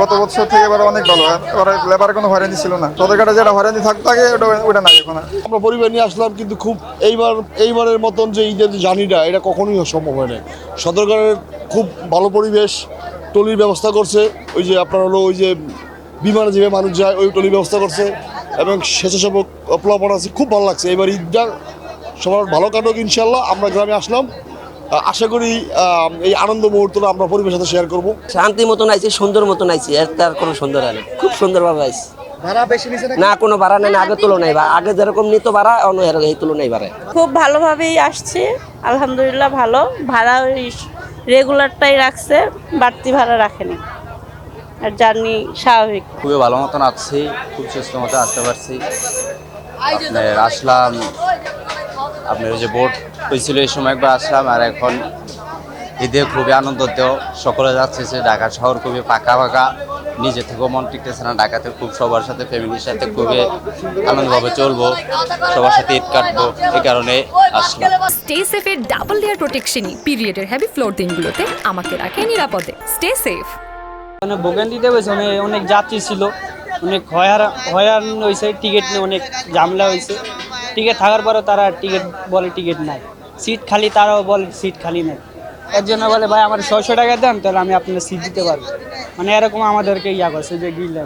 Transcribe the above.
গত বছর থেকে এবার অনেক ভালো। এবার লেবার কোনো হয়রানি ছিল না, সদরঘাটে যেটা হয়রানি থাকতো আগে ওটা নাই এখন। আমরা পরিবার নিয়ে আসলাম, কিন্তু খুব এইবারের মতন যে ঈদের জার্নিটা এটা কখনোই সম্ভব হয় না। সদরঘাটের খুব ভালো পরিবেশ, টলির ব্যবস্থা করছে, ওই যে আপনার হলো ওই যে বিমানে যেভাবে মানুষ যায় ওই টলির ব্যবস্থা করছে, এবং স্বেচ্ছাসেবক প্লাবন আছে। খুব ভালো লাগছে। এবার ঈদটা সবার ভালো কাটুক ইনশাল্লাহ। আমরা গ্রামে আসলাম, আশা করি এই আনন্দ মুহূর্তটা আমরা পরিবেশের সাথে শেয়ার করবো। শান্তি মতন আইছি, সুন্দর মতন আইছি, এর তার কোনো সুন্দর হয় না। খুব সুন্দরভাবে আইছি। ভাড়া বেশি নিছে না, কোনো ভাড়া নেই, আগের তুলনায় বা আগে যেরকম নিত ভাড়া অন্য এই তুলনায় বাড়ে। খুব ভালোভাবেই আসছে, আলহামদুলিল্লাহ ভালো। ভাড়া ওই রেগুলারটাই রাখছে, বাড়তি ভাড়া রাখেনি। আর জার্নি স্বাভাবিক। খুবই ভালো মতন আসছি, খুব সুস্থ মতো আসতে পারছি। আপনার আসলাম, আপনার ওই যে বোট হয়েছিল এই সময় একবার আসলাম, আর এখন ঈদে খুবই আনন্দতেও সকলে যাচ্ছে। যে ঢাকা শহর খুবই ফাঁকা ফাঁকা, নিজে থেকেও মন টিকতেছে না। ঢাকাতে খুব সবার সাথে ফ্যামিলির সাথে খুবই আনন্দভাবে চলবো, সবার সাথে ঈদ কাটবো, এই কারণে আসলাম। স্টে সেফের ডাবল লেয়ার প্রোটেকশনই পিরিয়ডের হেভি ফ্লোর দিনগুলোতে আমাকে রাখে নিরাপদে। Stay safe. মানে ভোগান্তিতে হয়েছে, অনেক যাত্রী ছিল, অনেক হয়রান হয়েছে, টিকিট নিয়ে অনেক ঝামেলা হয়েছে। টিকিট থাকার পরেও তারা বলে টিকিট নাই, সিট খালি, তারাও বলে সিট খালি নাই। এর জন্য বলে ভাই আমার 600 টাকা দেন, তাহলে আমি আপনার সিট দিতে পারবো। মানে এরকম আমাদেরকে করছে যে গিল